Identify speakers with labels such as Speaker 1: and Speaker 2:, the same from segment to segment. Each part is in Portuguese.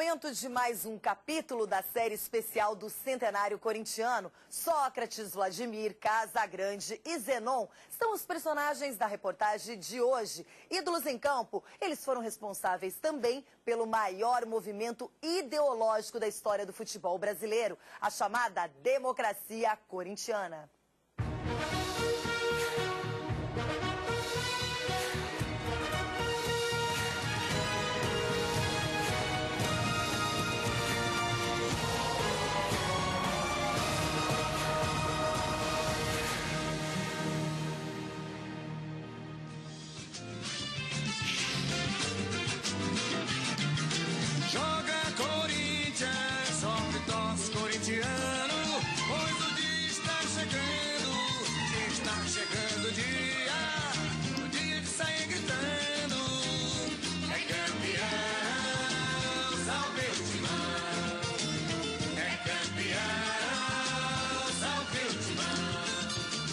Speaker 1: momento de mais um capítulo da série especial do Centenário Corintiano. Sócrates, Vladimir, Casagrande e Zenon são os personagens da reportagem de hoje. Ídolos em campo, eles foram responsáveis também pelo maior movimento ideológico da história do futebol brasileiro, a chamada democracia corintiana.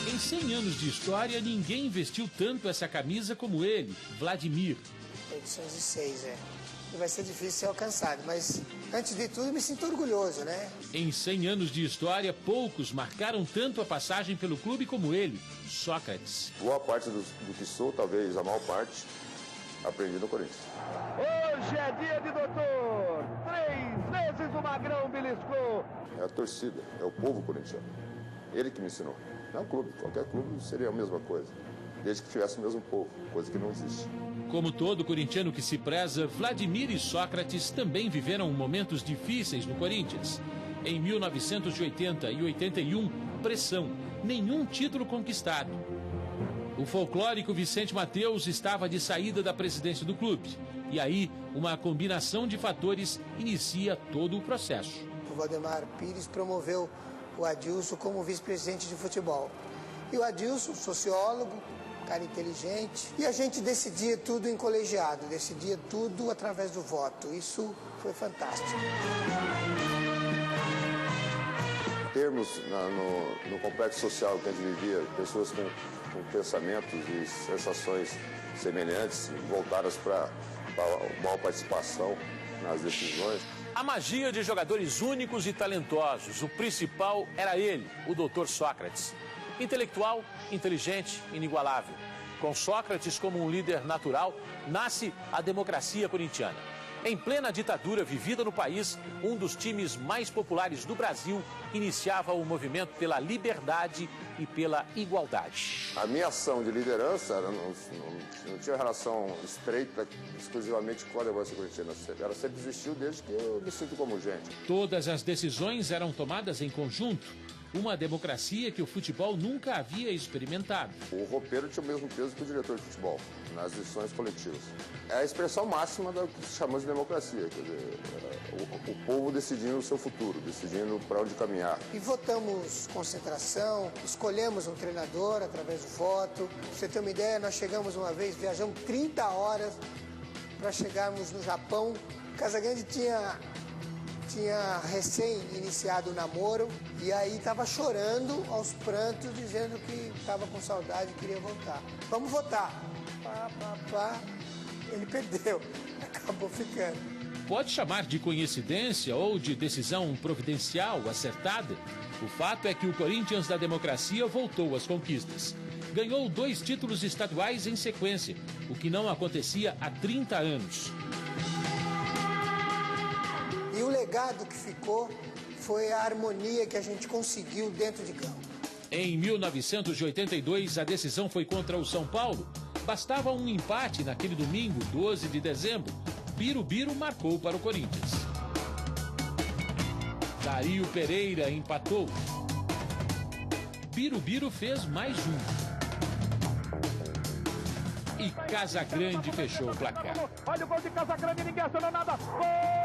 Speaker 2: Em 100 anos de história, ninguém vestiu tanto essa camisa como ele, Vladimir.
Speaker 3: 806, E vai ser difícil ser alcançado, mas antes de tudo me sinto orgulhoso, né?
Speaker 2: Em 100 anos de história, poucos marcaram tanto a passagem pelo clube como ele, Sócrates.
Speaker 4: Boa parte do que sou, talvez a maior parte, aprendi no Corinthians.
Speaker 5: Hoje é dia de doutor. 3 vezes o Magrão beliscou.
Speaker 4: É a torcida, é o povo corintiano. Ele que me ensinou. Não é um clube, qualquer clube seria a mesma coisa, desde que tivesse o mesmo povo, coisa que não existe.
Speaker 2: Como todo corintiano que se preza, Vladimir e Sócrates também viveram momentos difíceis no Corinthians. Em 1980 e 81, pressão, nenhum título conquistado. O folclórico Vicente Mateus estava de saída da presidência do clube. E aí, uma combinação de fatores inicia todo o processo.
Speaker 3: O Valdemar Pires promoveu o Adilson como vice-presidente de futebol. E o Adilson, sociólogo, cara inteligente. E a gente decidia tudo em colegiado, decidia tudo através do voto. Isso foi fantástico.
Speaker 4: Termos no complexo social que a gente vivia, pessoas com pensamentos e sensações semelhantes, voltadas para a maior participação nas decisões.
Speaker 6: A magia de jogadores únicos e talentosos. O principal era ele, o Dr. Sócrates. Intelectual, inteligente, inigualável. Com Sócrates como um líder natural, nasce a democracia corintiana. Em plena ditadura vivida no país, um dos times mais populares do Brasil iniciava o movimento pela liberdade e pela igualdade.
Speaker 4: A minha ação de liderança não tinha relação estreita exclusivamente com a democracia corintiana. Ela sempre existiu desde que eu me sinto como gente.
Speaker 2: Todas as decisões eram tomadas em conjunto. Uma democracia que o futebol nunca havia experimentado.
Speaker 4: O roupeiro tinha o mesmo peso que o diretor de futebol, nas decisões coletivas. É a expressão máxima do que se chama de democracia, quer dizer, o povo decidindo o seu futuro, decidindo para onde caminhar.
Speaker 3: E votamos concentração, escolhemos um treinador através do voto. Pra você ter uma ideia, nós chegamos uma vez, viajamos 30 horas para chegarmos no Japão. Casagrande tinha recém-iniciado o namoro e aí estava chorando aos prantos, dizendo que estava com saudade e queria voltar. Vamos votar. Ele perdeu, acabou ficando.
Speaker 2: Pode chamar de coincidência ou de decisão providencial acertada. O fato é que o Corinthians da democracia voltou às conquistas. Ganhou 2 títulos estaduais em sequência, o que não acontecia há 30 anos.
Speaker 3: E o legado que ficou foi a harmonia que a gente conseguiu dentro de campo.
Speaker 2: Em 1982, a decisão foi contra o São Paulo. Bastava um empate naquele domingo, 12 de dezembro. Birubiru marcou para o Corinthians. Dario Pereira empatou. Birubiru fez mais um. E Casagrande fechou o placar.
Speaker 5: Olha o gol de Casagrande, ninguém acionou nada. Gol!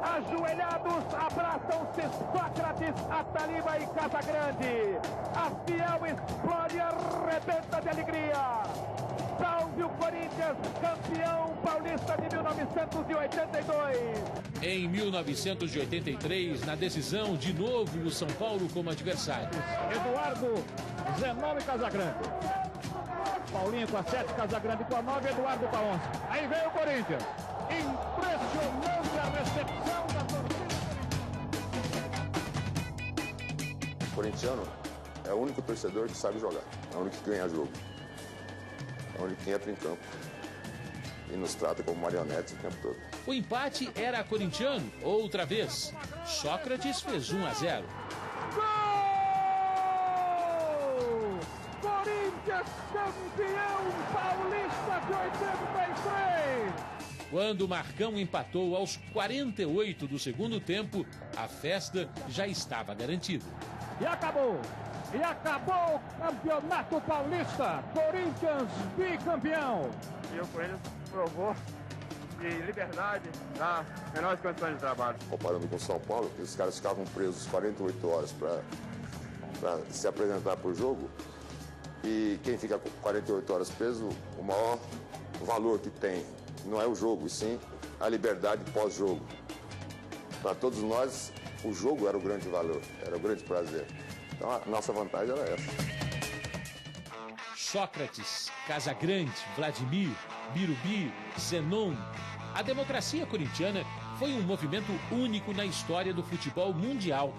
Speaker 5: Ajoelhados, abraçam-se Sócrates, Ataliba e Casagrande. A fiel explode e arrebenta de alegria. Salve! e o Corinthians, campeão paulista de 1982.
Speaker 2: Em 1983, na decisão, de novo o São Paulo como adversário.
Speaker 5: Eduardo, Zenon e Casagrande. Paulinho com a 7, Casagrande com a 9, Eduardo com a 11. Aí vem o Corinthians. Impressionante a recepção da torcida.
Speaker 4: O corintiano é o único torcedor que sabe jogar, é o único que ganha jogo, é o único que entra em campo e nos trata como marionetes o tempo todo.
Speaker 2: O empate era corintiano, outra vez. Sócrates fez 1-0.
Speaker 5: Gol! Corinthians campeão paulista de 83!
Speaker 2: Quando o Marcão empatou aos 48 do segundo tempo, a festa já estava garantida.
Speaker 5: E acabou! E acabou o Campeonato Paulista! Corinthians bicampeão!
Speaker 7: E o Corinthians provou de liberdade nas menores condições de trabalho.
Speaker 4: Comparando com o São Paulo, os caras ficavam presos 48 horas para se apresentar para o jogo. E quem fica 48 horas preso, o maior valor que tem não é o jogo, e sim a liberdade pós-jogo. Para todos nós, o jogo era o grande valor, era o grande prazer. Então a nossa vantagem era essa.
Speaker 2: Sócrates, Casagrande, Vladimir, Birubi, Zenon. A democracia corintiana foi um movimento único na história do futebol mundial.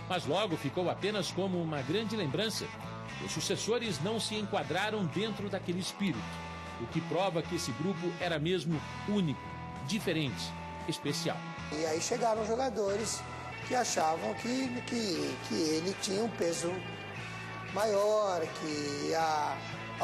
Speaker 2: Mas logo ficou apenas como uma grande lembrança. Os sucessores não se enquadraram dentro daquele espírito, o que prova que esse grupo era mesmo único, diferente, especial.
Speaker 3: E aí chegaram jogadores que achavam que ele tinha um peso maior, que a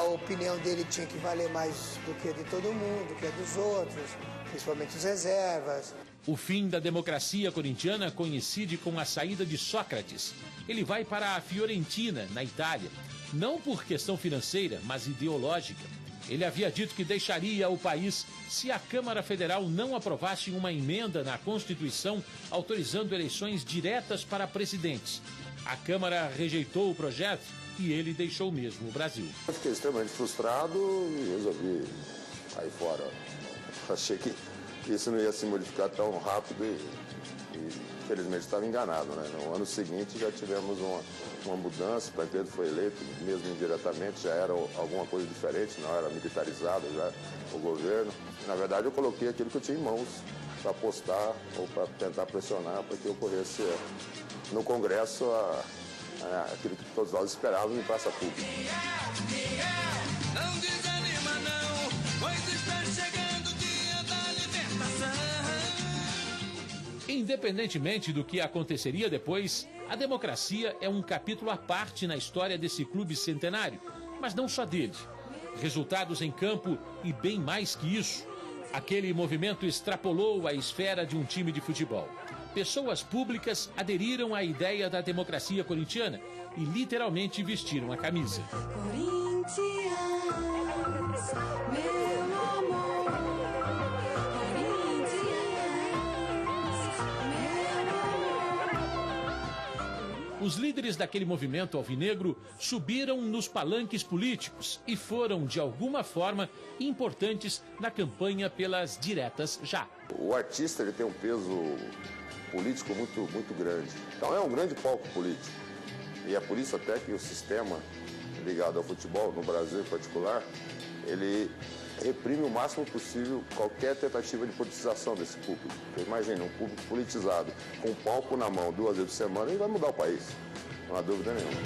Speaker 3: opinião dele tinha que valer mais do que a de todo mundo, do que a dos outros, principalmente os reservas.
Speaker 2: O fim da democracia corintiana coincide com a saída de Sócrates. Ele vai para a Fiorentina, na Itália, não por questão financeira, mas ideológica. Ele havia dito que deixaria o país se a Câmara Federal não aprovasse uma emenda na Constituição autorizando eleições diretas para presidentes. A Câmara rejeitou o projeto e ele deixou mesmo o Brasil.
Speaker 4: Eu fiquei extremamente frustrado e resolvi sair fora. Achei que isso não ia se modificar tão rápido e infelizmente estava enganado, né? No ano seguinte já tivemos uma mudança, o Tancredo foi eleito, mesmo indiretamente, já era alguma coisa diferente, não era militarizado já o governo. Na verdade, eu coloquei aquilo que eu tinha em mãos para apostar ou para tentar pressionar para que ocorresse no Congresso aquilo que todos nós esperávamos em praça pública.
Speaker 8: Não desanima não, pois está chegando o dia da libertação.
Speaker 2: Independentemente do que aconteceria depois, a democracia é um capítulo à parte na história desse clube centenário, mas não só dele. Resultados em campo e bem mais que isso. Aquele movimento extrapolou a esfera de um time de futebol. Pessoas públicas aderiram à ideia da democracia corintiana e literalmente vestiram a camisa.
Speaker 9: Corinthians, meu amor. Corinthians, meu amor.
Speaker 2: Os líderes daquele movimento alvinegro subiram nos palanques políticos e foram, de alguma forma, importantes na campanha pelas diretas já.
Speaker 4: O artista ele tem um peso político muito grande. Então é um grande palco político. E é por isso até que o sistema ligado ao futebol, no Brasil em particular, ele reprime o máximo possível qualquer tentativa de politização desse público. Imagina, um público politizado, com um palco na mão 2 vezes por semana, ele vai mudar o país. Não há dúvida nenhuma.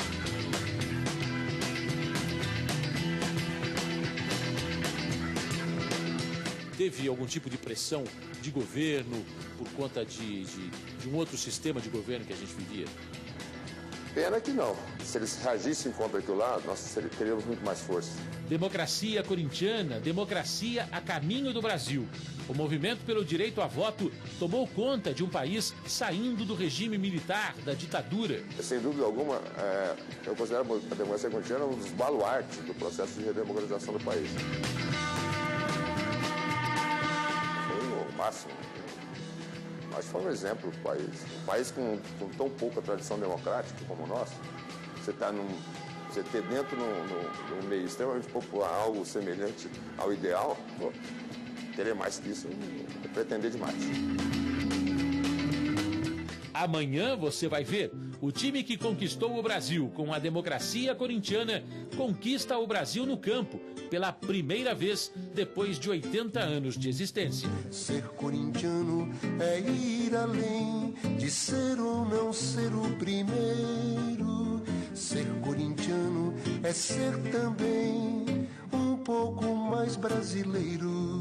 Speaker 6: Teve algum tipo de pressão de governo por conta de um outro sistema de governo que a gente vivia?
Speaker 4: Pena que não. Se eles reagissem contra aquilo lá, nós teríamos muito mais força.
Speaker 2: Democracia corintiana, democracia a caminho do Brasil. O movimento pelo direito a voto tomou conta de um país saindo do regime militar, da ditadura.
Speaker 4: Sem dúvida alguma, eu considero a democracia corintiana um dos baluartes do processo de redemocratização do país. Máximo. Mas foi um exemplo do país. Um país com tão pouca tradição democrática como o nosso, você está Você ter dentro num meio extremamente popular algo semelhante ao ideal, pô, querer mais que isso é pretender demais.
Speaker 2: Amanhã você vai ver. O time que conquistou o Brasil com a democracia corintiana conquista o Brasil no campo pela primeira vez depois de 80 anos de existência.
Speaker 10: Ser corintiano é ir além de ser ou não ser o primeiro. Ser corintiano é ser também um pouco mais brasileiro.